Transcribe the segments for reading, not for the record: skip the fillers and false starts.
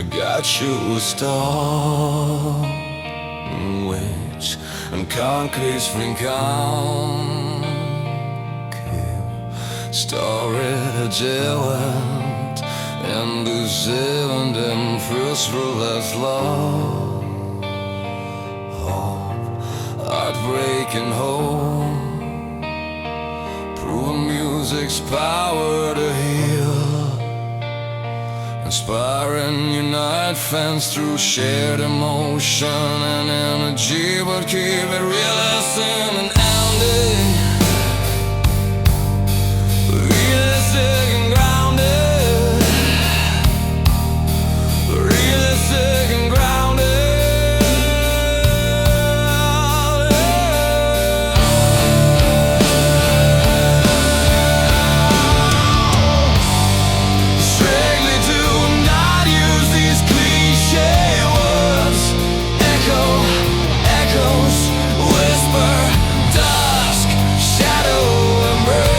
I got you a star, which en concreets vriendkan större genuint en du ser den frustras love, hope, heartbreaking hope, proving music's power to heal, inspiring unite fans through shared emotion and energy, but keep it realistic and ending. Realistic and grounded. Realistic and grounded. Strictly do not use these cliche words. Echoes, whisper, dusk, shadow, embrace.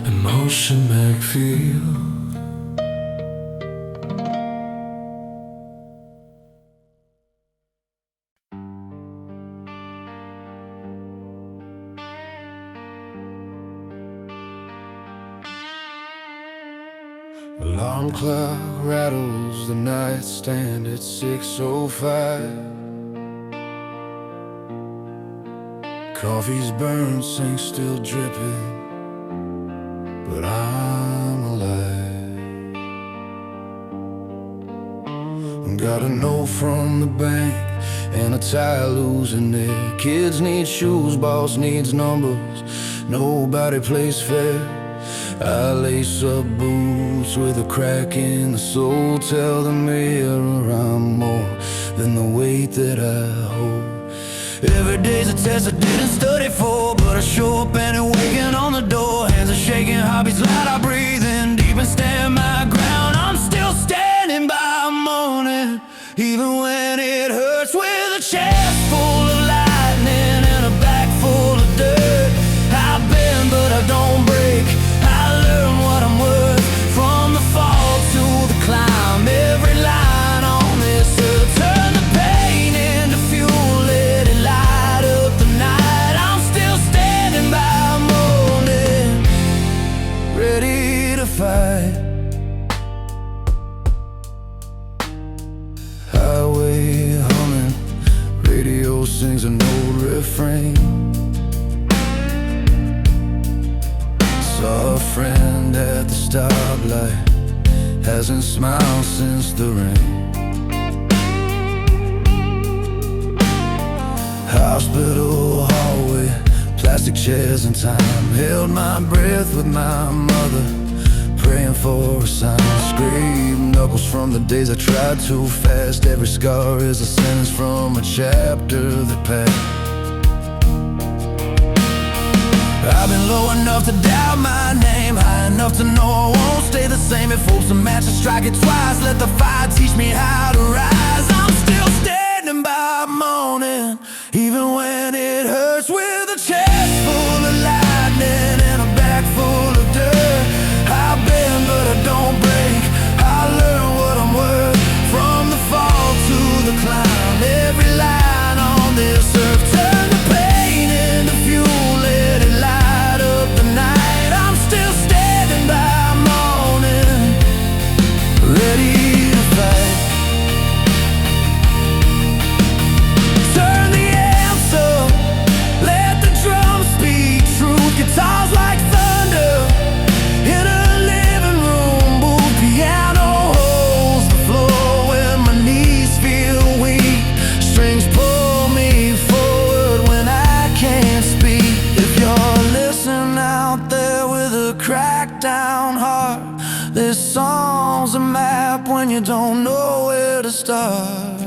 Emotion make feel. Alarm clock rattles the nightstand at 6:05. Coffee's burned, sink still dripping, but I'm alive. Got a note from the bank and a child losing their kids need shoes, boss needs numbers, nobody plays fair. I lace up boots with a crack in the sole, tell the mirror I'm more than the weight that I hold. Every day's a test I didn't study for, but I show up and I'm waking on the door. Hands are shaking, heartbeats loud, I breathe in deep and stand my ground. I'm still standing by morning, even when it hurts, with a chest full of lightning and a back full of dirt. I bend but I don't break, I learn what I'm worth, from the fall to the climb. Every line on this earth, turn the pain into fuel, let it light up the night. I'm still standing by morning, ready to fight. Highway humming, radio sings an old refrain. Saw a friend at the stoplight, hasn't smiled since the rain. Hospital hallway, plastic chairs and time, held my breath with my mother, praying for a sign. Scraped knuckles from the days I tried too fast. Every scar is a sentence from a chapter that passed. I've been low enough to doubt my name, high enough to know I won't stay the same. If hope's a match, I strike it twice. Let the fire teach me how to rise. I'm still standing by morning, even when it hurts, with a chest full of lightning and a back full of dirt. I bend but I don't break, I learn what I'm worth, from the fall to the climb. back down hard. This song's a map when you don't know where to start.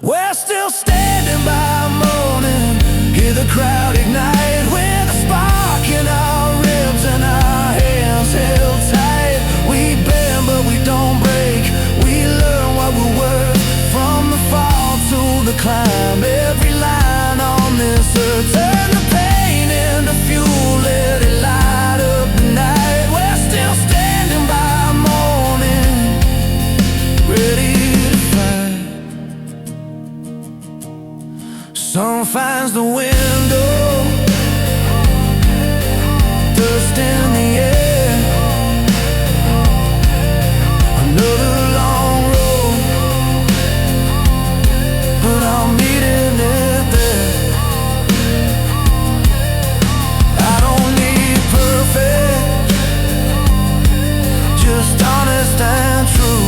We're still standing by morning, hear the crowd ignite with a spark in our ribs and our hands held tight. We bend but we don't break, we learn what we're worth. From the fall to the climb, every line on this earth. Turn the pain into fuel, let it light up the night. We're still standing by morning, ready to fight. Sun finds the window, dust in the air. Another long road, but I'm meeting it there. I don't need perfect, just honest and true.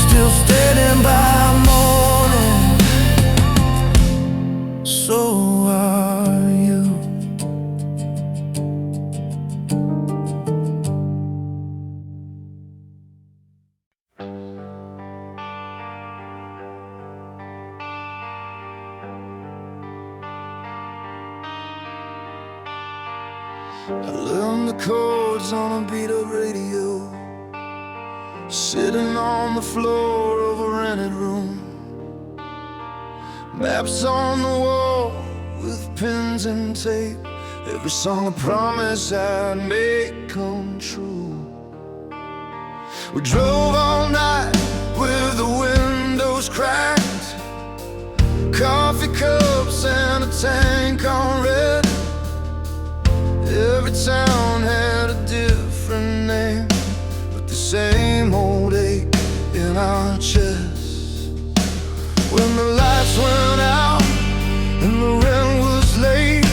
Still standing by morning, so are you. I learned the chords on a beat up radio, sitting on the floor of a rented room. Maps on the wall with pens and tape, every song I promised I'd make come true. We drove all night with the windows cracked, coffee cups and a tank on red. Every town had a different name, but the same old ache in our chests. When the lights went out and the rent was late,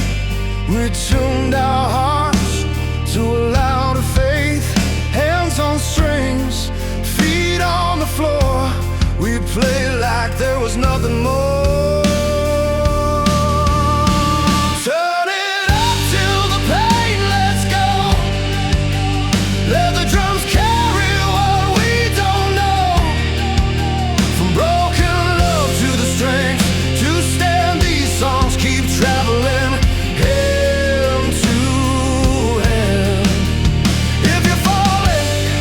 we tuned our hearts to a louder faith. Hands on strings, feet on the floor, we played like there was nothing more. Let the drums carry what we don't know. From broken love to the strength to stand these songs, keep traveling hand to hand. If you're falling,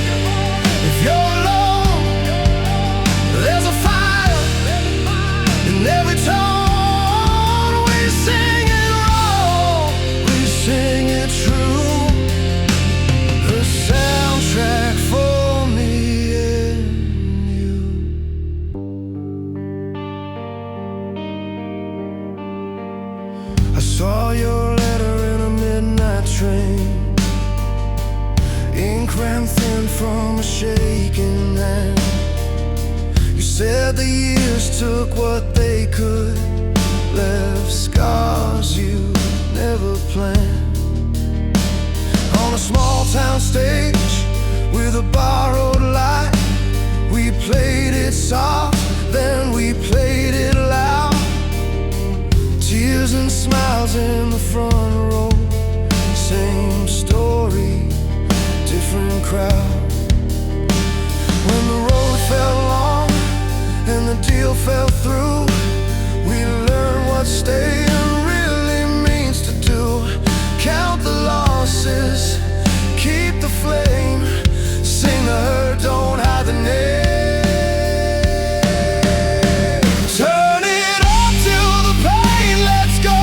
if you're alone, there's a fire in every tone. We sing it raw, we sing it true. The soundtrack for me and you. I saw your letter in a midnight train, ink ran thin from a shaking hand. You said the years took what they could, left scars you never planned. On a small town stage with a borrowed light, we played it soft, then we played it loud. Tears and smiles in the front row, same story, different crowd. When the road felt long and the deal fell through, we learned what staying really means to do. Count the losses, keep the flame, sing the hurt, don't hide the name. Turn it up till the pain lets go.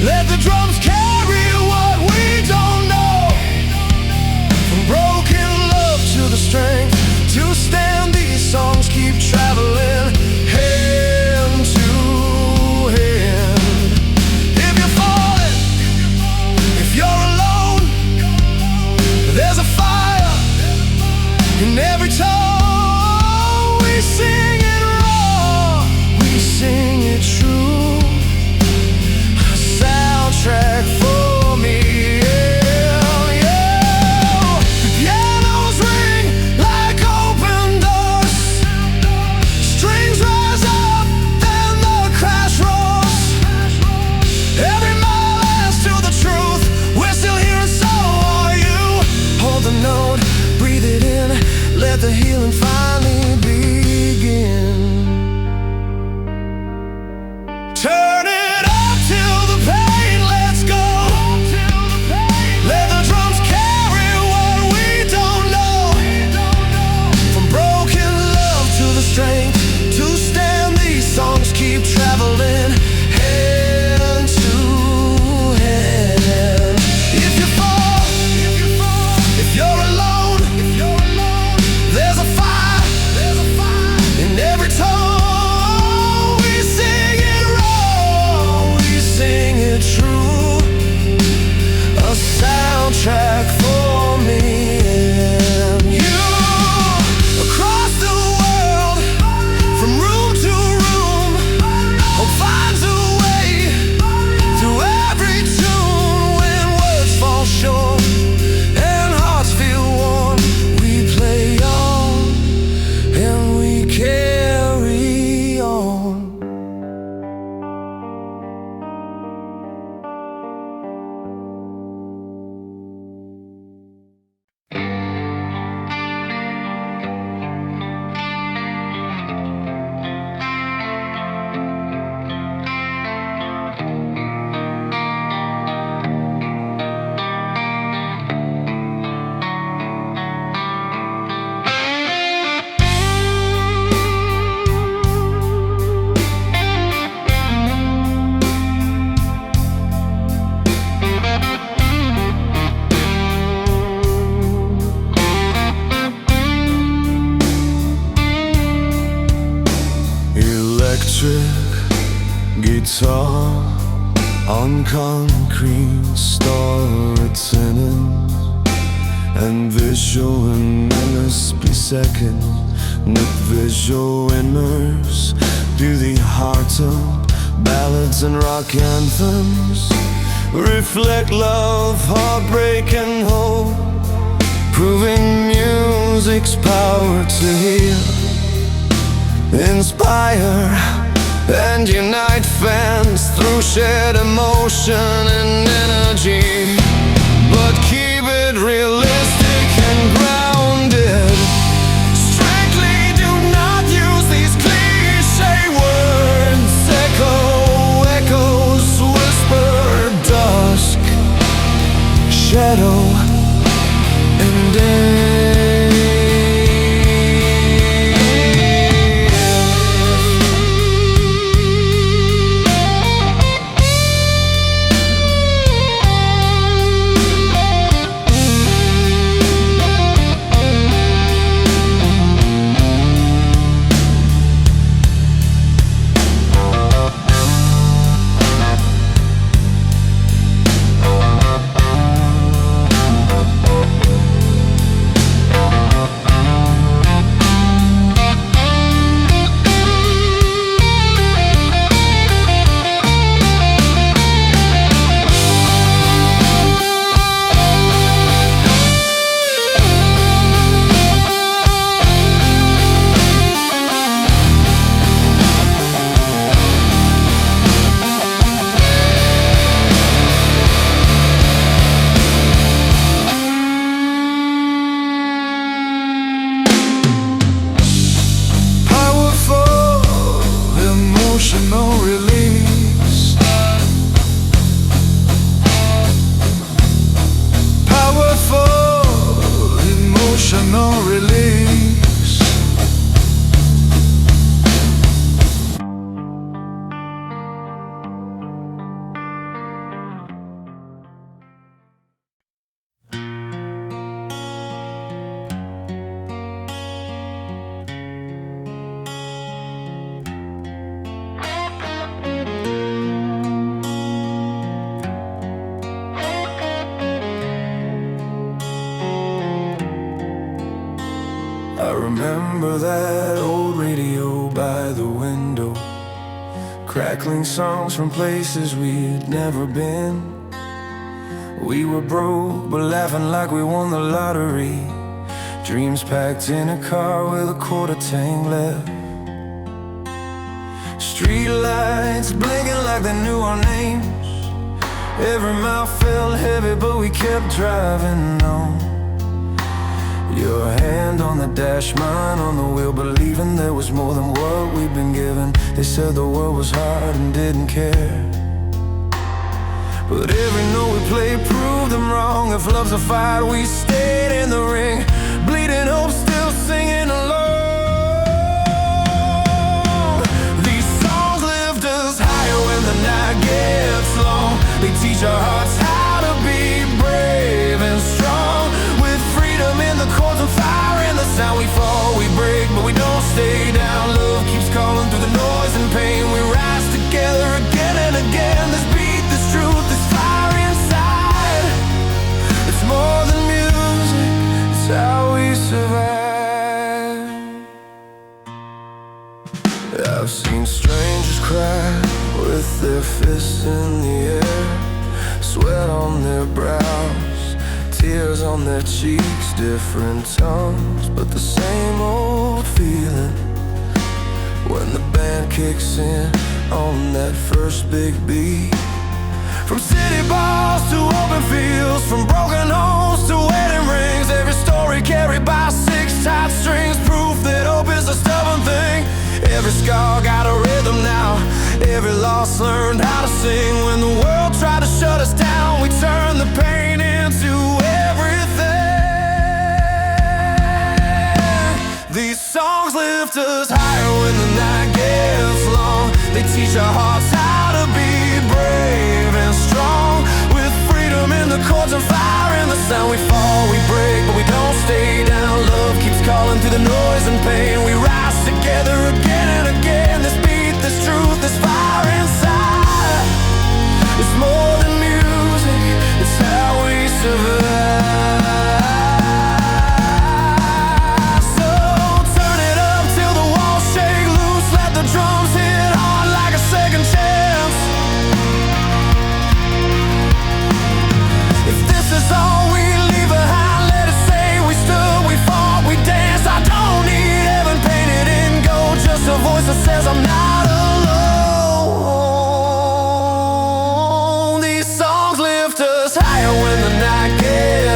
Let the drums carry what we don't know. From broken love to the strength to stand these songs, keep traveling hand to guitar on concrete storytelling, and visual reminisce be second. Nick visual immerse, beauty heart up, ballads and rock anthems. Reflect love, heartbreak and hope, proving music's power to heal, inspire and unite fans through shared emotion and energy. But keep it realistic and grounded. Strictly do not use these cliche words. Echoes, whisper, dusk, shadow and day. Emotional release, powerful emotional release. I remember that old radio by the window, crackling songs from places we'd never been. We were broke, but laughing like we won the lottery. Dreams packed in a car with a quarter tank left. Street lights blinking like they knew our names. Every mile felt heavy, but we kept driving on. Your hand on the dash, mine on the wheel, believing there was more than what we'd been given. They said the world was hard and didn't care, but every note we played proved them wrong. If love's a fight, we stayed in the ring, bleeding hope, still singing along. These songs lift us higher when the night gets long. They teach our hearts how to be brave and strong, with freedom in the chords and fire in the sound. We fall, we break, but we don't stay down. Love keeps calling through the noise and pain. We rise together again and again. This beat, this truth, this fire inside, it's more than music, it's how we survive. I've seen strangers cry with their fists in the air, sweat on their brows, tears on their cheeks, different tongues, but the same old feeling. When the band kicks in on that first big beat, from city balls to open fields, from broken homes to wedding rings, every story carried by 6 tight strings, proof that hope is a stubborn thing. Every scar got a rhythm now, every loss learned how to sing. When the world tried to shut us down, we turned the pain into everything. These songs lift us higher when the night gets long. They teach our hearts how to be brave and strong, with freedom in the chords and fire in the sound. We fall, we break, but we don't stay down. Love keeps calling through the noise and pain. We rise together again and again. This beat, this truth, this fire inside,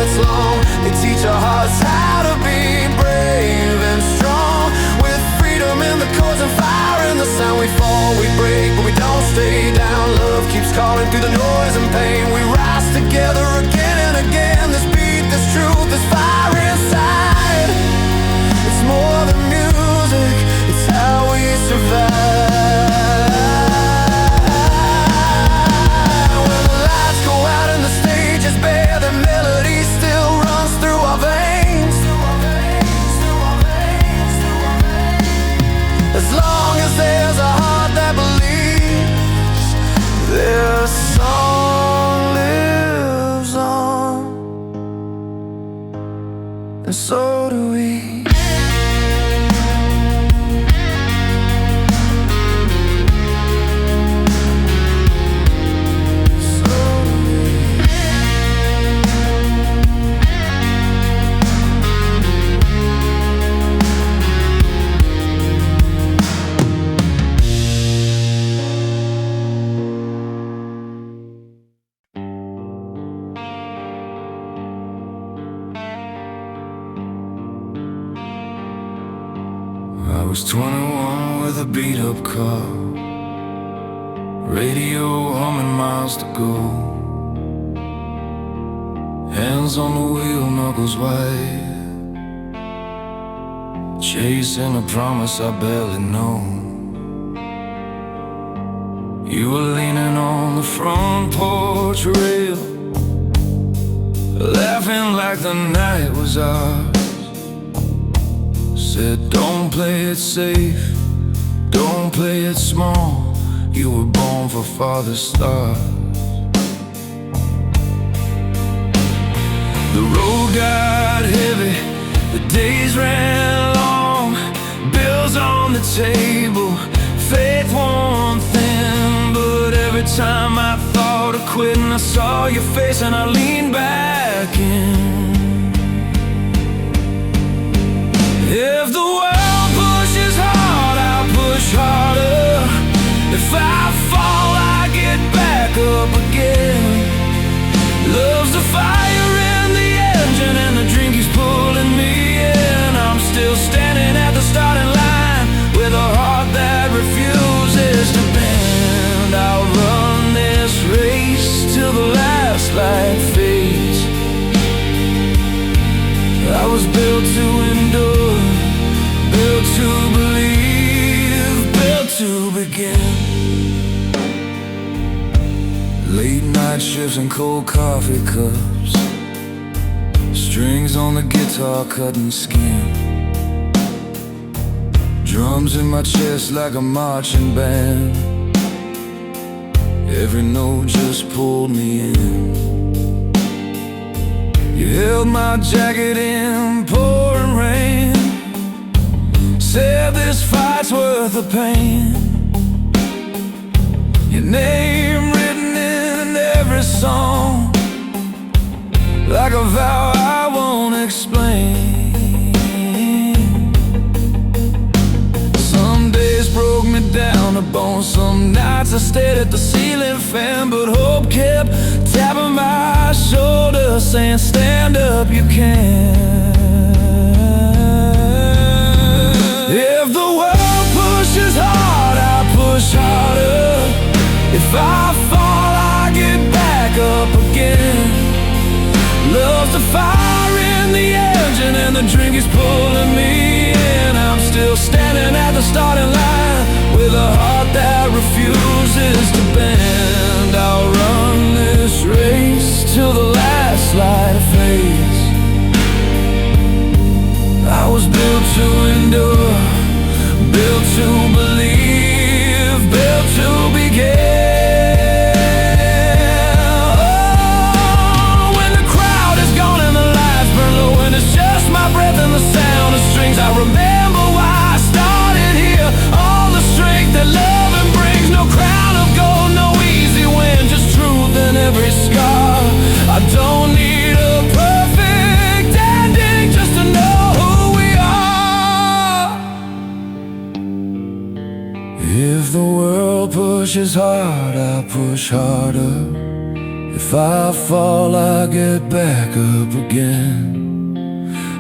nights long. They teach our hearts how to be brave and strong. With freedom in the chords and fire in the sound. We fall, we break, but we don't stay down. Love keeps calling through the noise and pain. We rise together again and again. This beat, this truth, this fire inside. It's more than music, it's how we survive. When the lights go out and the stage is bare, the melody still runs through our veins. As long as there's a heart that believes, their song lives on. And so do we. I was 21 with a beat-up car, radio humming, miles to go. Hands on the wheel, knuckles white, chasing a promise I barely know. You were leaning on the front porch rail, laughing like the night was ours. Said, don't play it safe, don't play it small. You were born for father's stars. The road got heavy, the days ran long. Bills on the table, faith worn thin. But every time I thought of quitting, I saw your face and I leaned back in. If the world pushes hard, I'll push harder. If I fall, I get back up again. Love's the fire in the engine and the drink is pulling me in. I'm still standing at the starting line with a heart that refuses to bend. I'll run this race till the last light fades. I was built to endure, built to believe, built to begin. Late night shifts and cold coffee cups, strings on the guitar cutting skin. Drums in my chest like a marching band. Every note just pulled me in. You held my jacket in pouring rain, said this fight's worth the pain. Your name written in every song, like a vow I won't explain. Some days broke me down to bone, some nights I stared at the ceiling fan. But hope kept tapping my shoulder, saying stand up, you can. If the world pushes hard, I push harder. If I fall, I get back up again. Love's the fire in the engine and the drink is pulling me in. I'm still standing at the starting line with a heart that refuses to bend. I'll run this race till the last light fades. I was built to endure, built to believe, built to begin. Oh, when the crowd is gone and the lights burn low and it's just my breath and the sound of strings, I remember why I started here. All the strength that loving brings, no crown of gold, no easy win, just truth in every scar. I don't need a perfect ending just to know who we are. If the world pushes hard, I'll push harder. If I fall, I get back up again.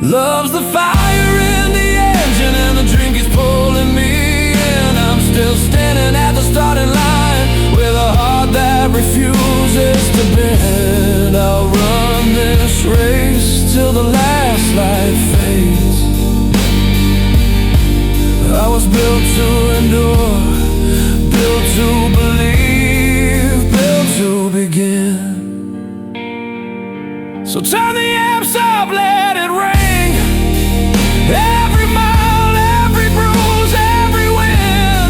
Love's the fire in the engine, and the drink is pulling me in. I'm still standing at the starting line with a heart that refuses to bend. I'll run this race till the last light fades. I was built to endure, built to believe, built to begin. So turn the amps up, let it ring. Every mile, every bruise, every win.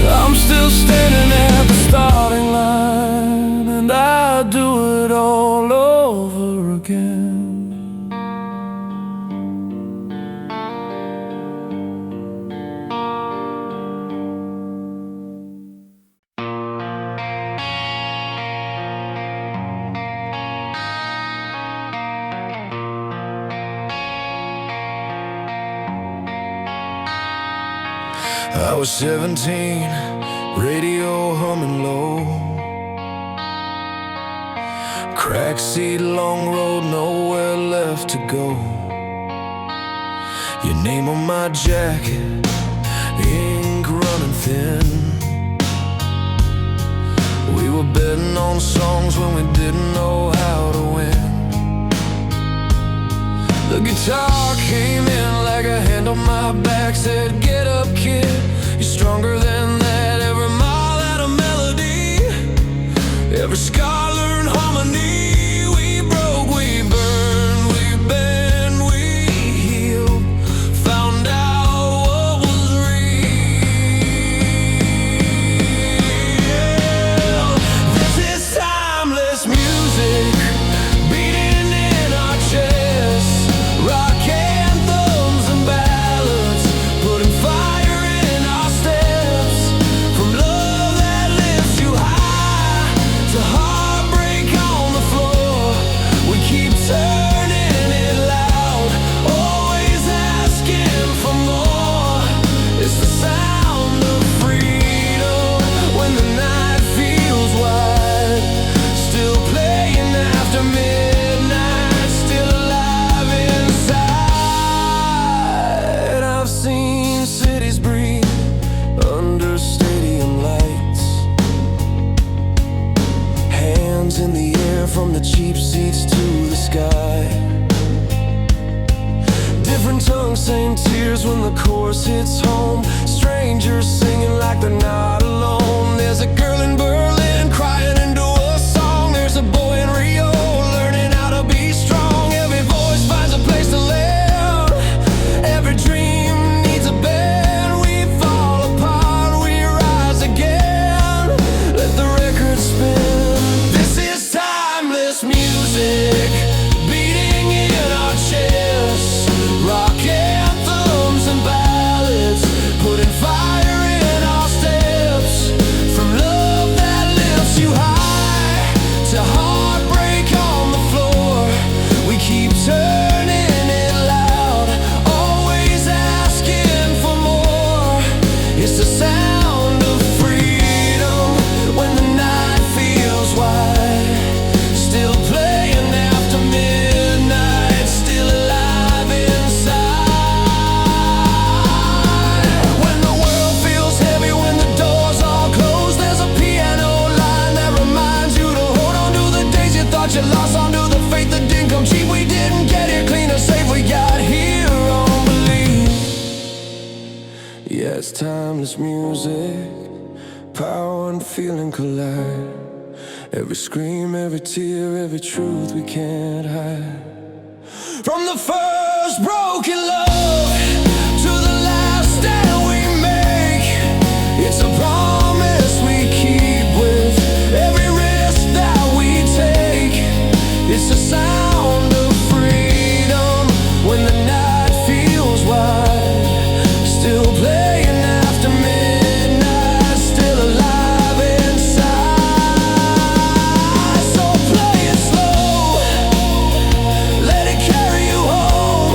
I'm still standing at the starting line, and I do it all over again. I was 17, radio humming low. Crack seat, long road, nowhere left to go. Your name on my jacket, ink running thin. We were betting on songs when we didn't know how to win. The guitar came in like a hand on my back, said, "Get up, kid, you're stronger than that." Every mile had a melody, every scar learned harmony. We broke, we burned, we bent, we healed, found out what was real. This is timeless music, beating in our chests. Rock anthems and ballads, putting fire in our steps. From love that lifts you high to heartbreak on the floor, we keep turning it loud, always asking for more. It's the sound of freedom when the night feels wide. Still playing after midnight, still alive inside. I've seen cities breathe under stadium lights, hands in the air from the cheap seats to the sky. Different tongues, same tears when the chorus hits home. Strangers singing like they're not alone. There's a girl in Berlin crying into a song. There's a boy in Rio learning how to be strong. Every voice finds a place to live, every dream needs a bend. We fall apart, we rise again. Let the record spin. This is timeless music, beating in our chests. Rock anthems and ballads, putting fire in our steps. From love that lifts you high to heartbreak on the floor, we keep turning it loud, always asking for more. It's the sound of freedom when the night feels wide. Still playing after midnight, still alive inside. When the world feels heavy, when the doors all closed, there's a piano line that reminds you to hold on to the days you thought you lost, on to the faith that didn't come cheap. We didn't get here clean or safe, we got here on belief. Yeah, it's timeless music, power and feeling collide. Every scream, every tear, every truth we can't hide. From the first broken love to the last stand we make, it's a promise we keep with every risk that we take. It's the sound of freedom when the night feels wide. Still playing after midnight, still alive inside. So play it slow, let it carry you home.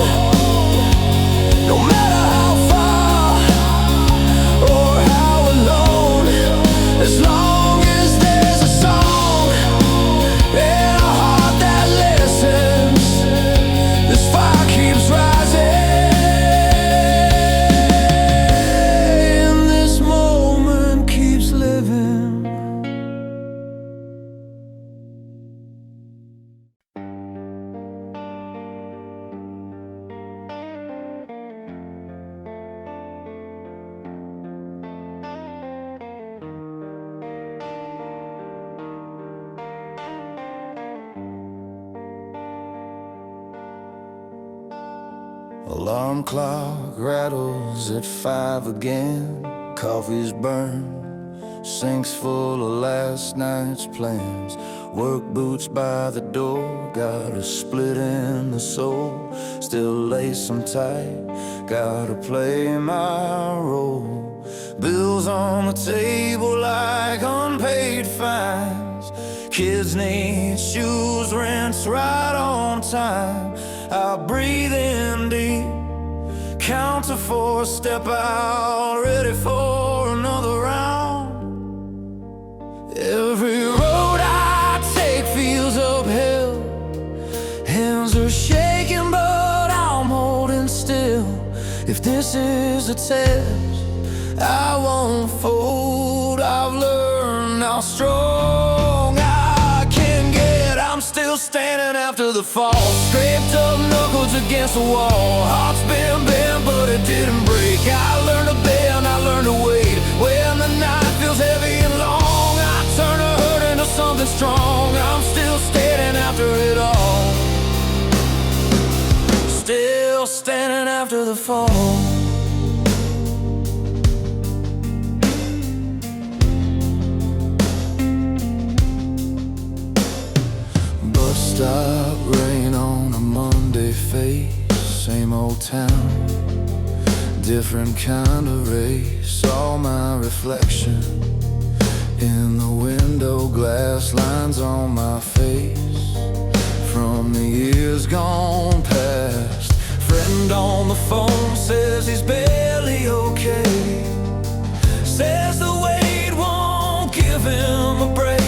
Alarm clock rattles at 5 again. Coffee's burned, sink's full of last night's plans. Work boots by the door, got a split in the sole. Still lace them tight, gotta play my role. Bills on the table like unpaid fines. Kids need shoes, rent's right on time. I breathe in deep, count to 4, step out, ready for another round. Every road I take feels uphill. Hands are shaking but I'm holding still. If this is a test, I won't fold. I've learned how strong I can get. I'm still standing after the fall. Scraped up knuckles against the wall. Heart's been bent but it didn't break. I learned to bend, I learned to wait. When the night feels heavy and long, I turn the hurt into something strong. I'm still standing after it all. Still standing after the fall. Stop, rain on a Monday face. Same old town, different kind of race. All my reflection in the window, glass lines on my face from the years gone past. Friend on the phone says he's barely okay. Says the weight won't give him a break.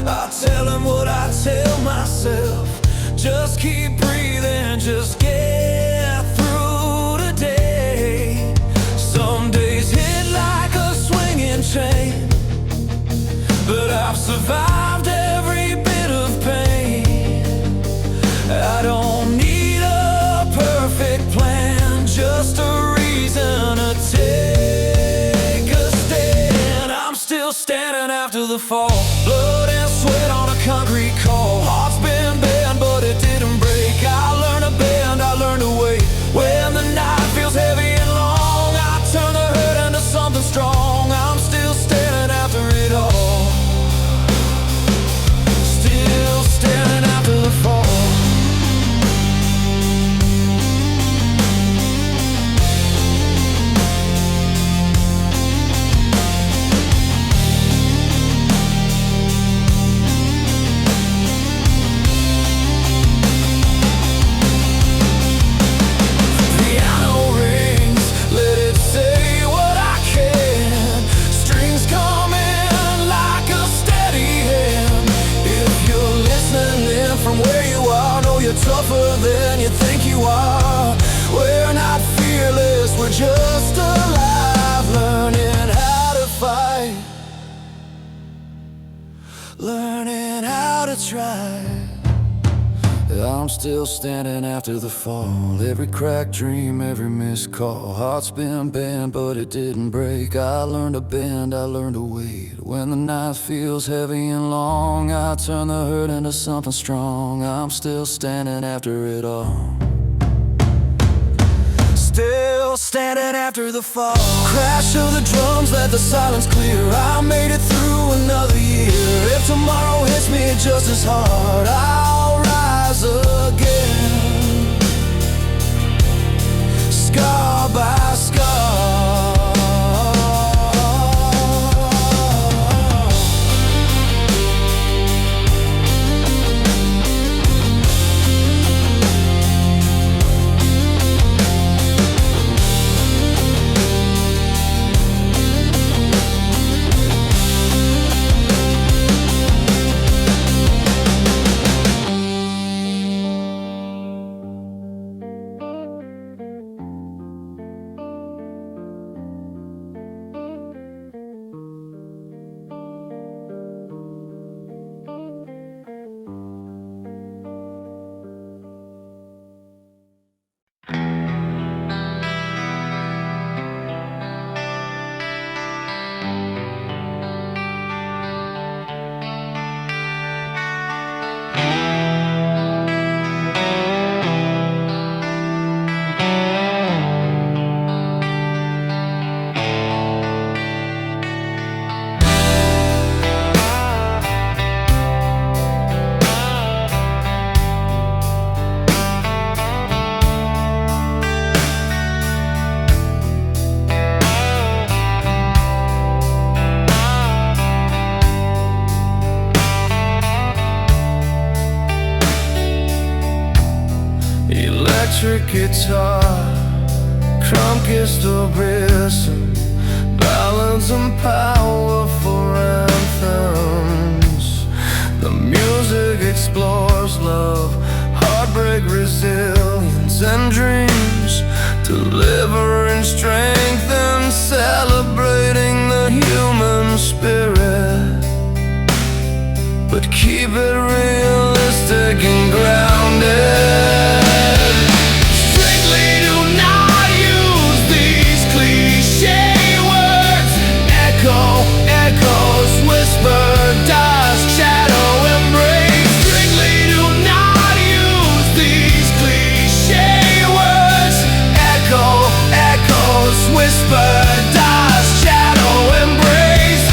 I tell him what I tell myself. Just keep breathing, just get through today. Some days hit like a swinging chain, but I've survived every bit of pain. I don't need a perfect plan, just a reason to take a stand. I'm still standing after the fall. Blood and sweat on a concrete call. Heart's been bent but it didn't break. I learned to bend, I learned to wait. When the night feels heavy and long, I turn the hurt into something strong. I'm still standing after it all. Still standing after the fall. Tougher than you think you are. We're not fearless, we're just alive, learning how to fight, learning how to try. I'm still standing after the fall. Every cracked dream, every missed call. Heart's been bent but it didn't break. I learned to bend, I learned to wait. When the night feels heavy and long, I turn the hurt into something strong. I'm still standing after it all. Still standing after the fall. Crash of the drums, let the silence clear. I made it through another year. If tomorrow hits me just as hard, I'll rise again. Scar by scar. electric guitar, conquistador, ballads and powerful anthems. The music explores love, heartbreak, resilience, and dreams, delivering strength and celebrating the human spirit. But keep it realistic and grounded. Strictly do not use these cliche words. Echoes, whisper, dust, shadow, embrace. Strictly do not use these cliche words. Echoes, whisper, dust, shadow, embrace.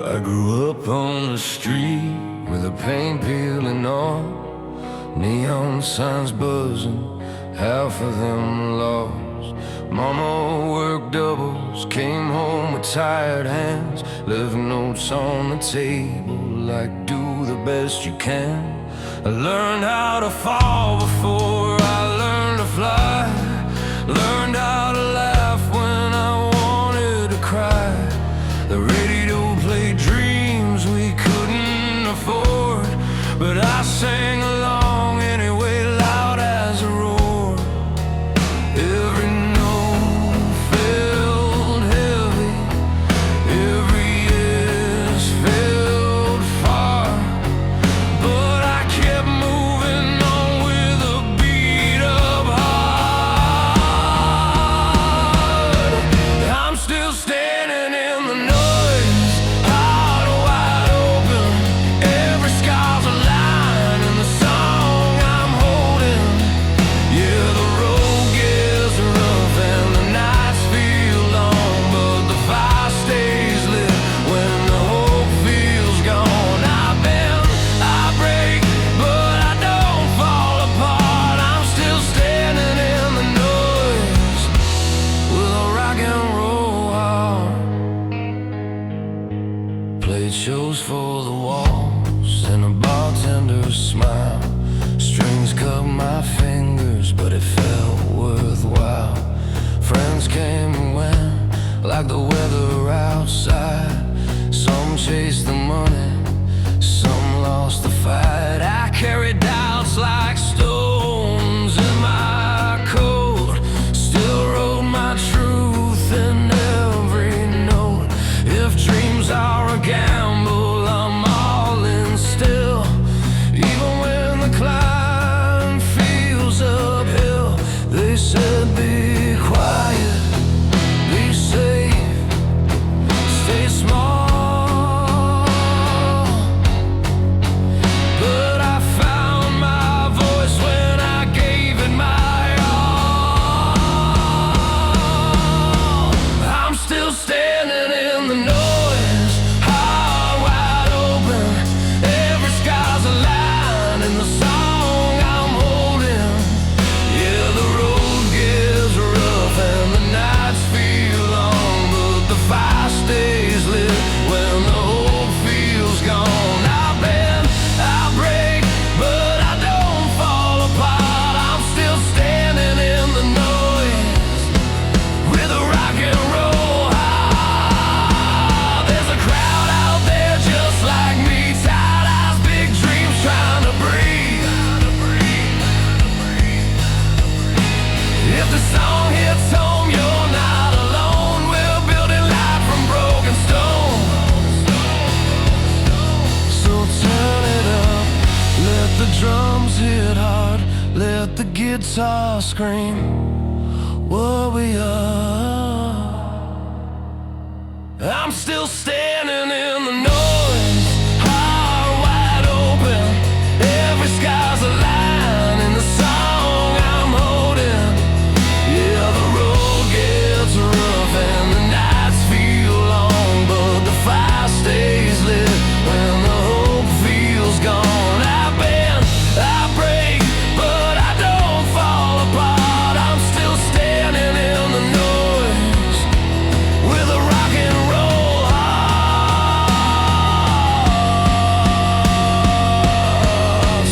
I grew up on the street with the paint peeling off, neon signs buzzing, half of them lost. Mama worked doubles, came home with tired hands, left notes on the table like do the best you can. I learned how to fall before I learned to fly, learned how to laugh when I wanted to cry. The radio played dreams we couldn't afford, but I sang along anyway, loud as a roar. Every note felt heavy, every yes felt far, but I kept moving on with a beat up heart. I'm still standing in the noise, heart wide open. Every scar's a line in the song I'm holding. Yeah, the road gets rough and the nights feel long, but the fire stays lit when the hope feels gone. I bend, I break, but I don't fall apart. I'm still standing in the noise with a rock and roll heart. Played shows for the walls and a bartender's smile. Strings cut my fingers, but it felt worthwhile. Friends came and went like the weather outside. Some chased the money, some lost the fight. I carried doubts like stones in my coat, still wrote my truth in every note. If dreams are a gamble, I'm all in still. Even when the climb feels uphill, they said be quiet, be safe, stay scream what we are. I'm still standing in the noise, heart wide open. Every sky's a line in the song I'm holding. Yeah, the road gets rough and the nights feel long, but the fire stays lit when the hope feels gone. I bend, I break, but I don't fall apart. I'm still standing in the noise with a rock and roll heart.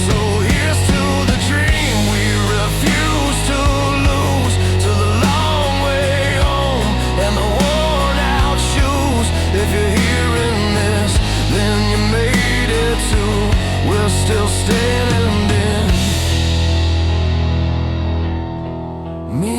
So here's to the dream we refuse to lose, to the long way home and the worn out shoes. If you're hearing this, then you made it too. We're still standing. Me